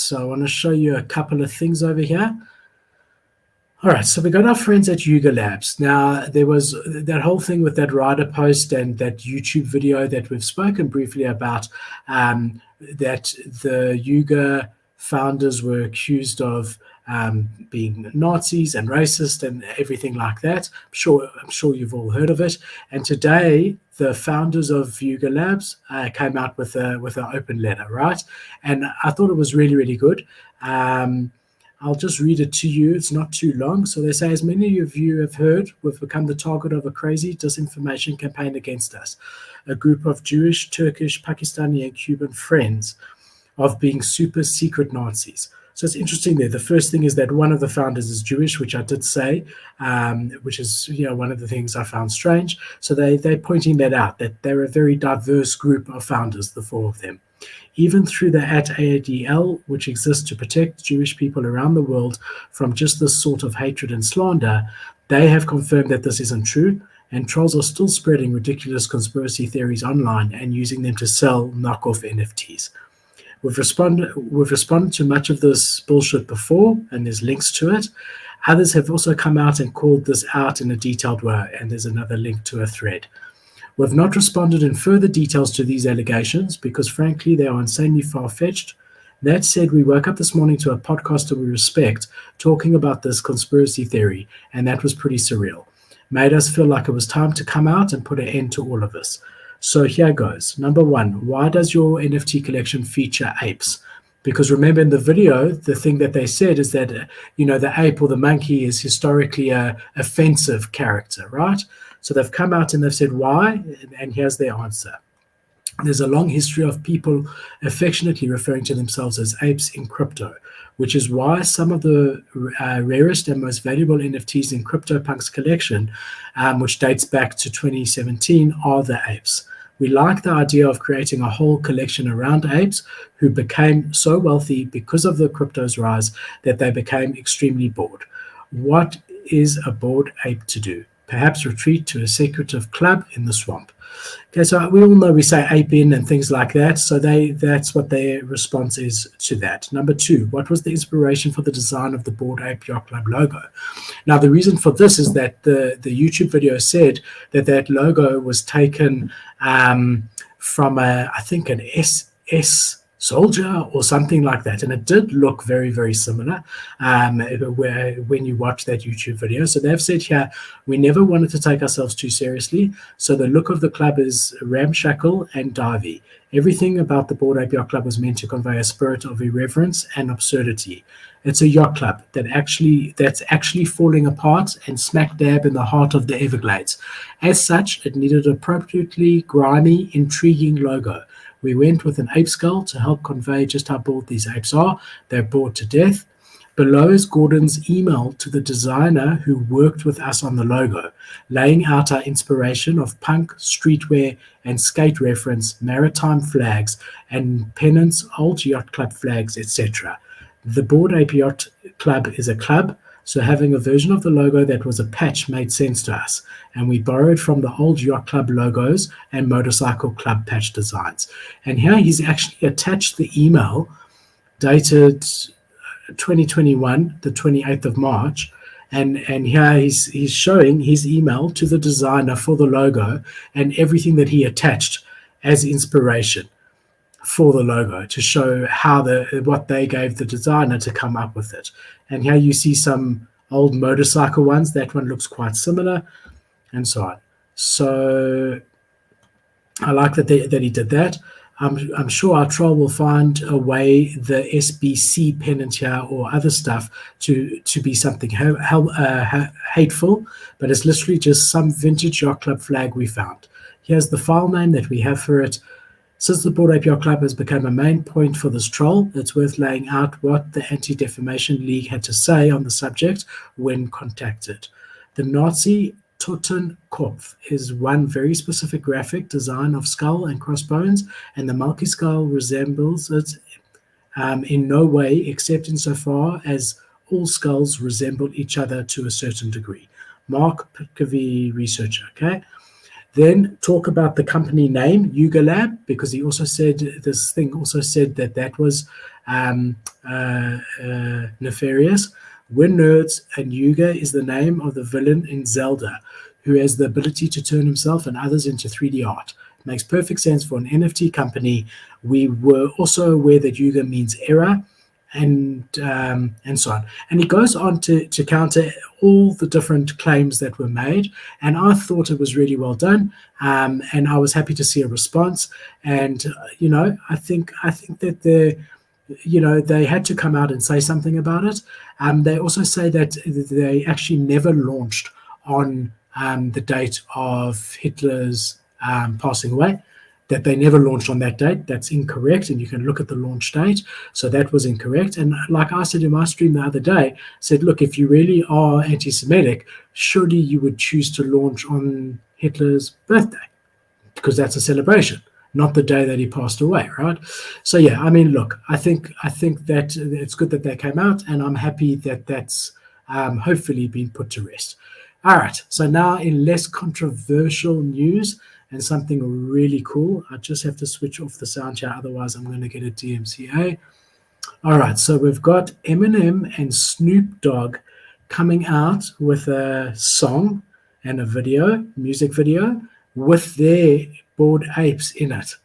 so I want to show you a couple of things over here. All right, so we got our friends at Yuga Labs. Now, there was that whole thing with that Rider post and that YouTube video that we've spoken briefly about, that the Yuga founders were accused of being Nazis and racist and everything like that. I'm sure you've all heard of it. And today, the founders of Yuga Labs came out with an open letter, right? And I thought it was really, really good. I'll just read it to you. It's not too long. So they say, as many of you have heard, we've become the target of a crazy disinformation campaign against us. A group of Jewish, Turkish, Pakistani, and Cuban friends of being super secret Nazis. So it's interesting there. The first thing is that one of the founders is Jewish, which I did say, which is one of the things I found strange. So they're pointing that out, that they're a very diverse group of founders, the four of them. Even through the @AADL, which exists to protect Jewish people around the world from just this sort of hatred and slander, they have confirmed that this isn't true, and trolls are still spreading ridiculous conspiracy theories online and using them to sell knockoff NFTs. We've responded to much of this bullshit before, and there's links to it. Others have also come out and called this out in a detailed way, and there's another link to a thread. We've not responded in further details to these allegations because, frankly, they are insanely far-fetched. That said, we woke up this morning to a podcaster we respect talking about this conspiracy theory, and that was pretty surreal. Made us feel like it was time to come out and put an end to all of this. So here goes. Number one, why does your NFT collection feature apes? Because remember in the video, the thing that they said is that, the ape or the monkey is historically a offensive character, right? So they've come out and they've said why, and here's their answer. There's a long history of people affectionately referring to themselves as apes in crypto, which is why some of the rarest and most valuable NFTs in CryptoPunk's collection, which dates back to 2017, are the apes. We like the idea of creating a whole collection around apes who became so wealthy because of the crypto's rise that they became extremely bored. What is a bored ape to do? Perhaps retreat to a secretive club in the swamp. Okay, so we all know we say ape in and things like that, so that's what their response is to that. Number two, what was the inspiration for the design of the BORED Ape Yacht Club logo? Now, the reason for this is that the YouTube video said that logo was taken from I think an SS soldier or something like that, and it did look very, very similar when you watch that YouTube video. So they've said here, we never wanted to take ourselves too seriously, so the look of the club is ramshackle and divey. Everything about the BORED Ape Yacht Club was meant to convey a spirit of irreverence and absurdity. It's a yacht club that's actually falling apart and smack dab in the heart of the Everglades. As such, it needed an appropriately grimy, intriguing logo. We went with an ape skull to help convey just how bored these apes are. They're bored to death. Below is Gordon's email to the designer who worked with us on the logo, laying out our inspiration of punk, streetwear, and skate reference, maritime flags, and pennants, old yacht club flags, etc. The BORED Ape Yacht Club is a club, so having a version of the logo that was a patch made sense to us, and we borrowed from the old yacht club logos and motorcycle club patch designs. And here he's actually attached the email dated 2021, the 28th of March, and here he's showing his email to the designer for the logo and everything that he attached as inspiration for the logo to show how what they gave the designer to come up with it. And here you see some old motorcycle ones. That one looks quite similar, and so on. So I like that he did that. I'm sure our troll will find a way, the SBC pennant here or other stuff, to be something hateful, but it's literally just some vintage yacht club flag we found. Here's the file name that we have for it. Since the BORED Ape Yacht Club has become a main point for this troll, it's worth laying out what the Anti-Defamation League had to say on the subject when contacted. The Nazi Totenkopf is one very specific graphic design of skull and crossbones, and the monkey skull resembles it in no way except insofar as all skulls resemble each other to a certain degree. Mark Pitkovy, researcher, okay? Then talk about the company name, Yuga Lab, because he also said, this thing also said that was nefarious. We're nerds, and Yuga is the name of the villain in Zelda, who has the ability to turn himself and others into 3D art. It makes perfect sense for an NFT company. We were also aware that Yuga means error, and so on. And he goes on to counter all the different claims that were made. And I thought it was really well done. And I was happy to see a response. And I think that they had to come out and say something about it. They also say that they actually never launched on the date of Hitler's passing away, that they never launched on that date. That's incorrect, and you can look at the launch date. So that was incorrect. And like I said in my stream the other day, said, look, if you really are anti-Semitic, surely you would choose to launch on Hitler's birthday, because that's a celebration, not the day that he passed away, right? So yeah, I mean, look, I think that it's good that they came out, and I'm happy that that's hopefully been put to rest. All right, so now in less controversial news, and something really cool. I just have to switch off the sound here, otherwise I'm going to get a DMCA. All right, so we've got Eminem and Snoop Dogg coming out with a song and a video, music video, with their Bored Apes in it.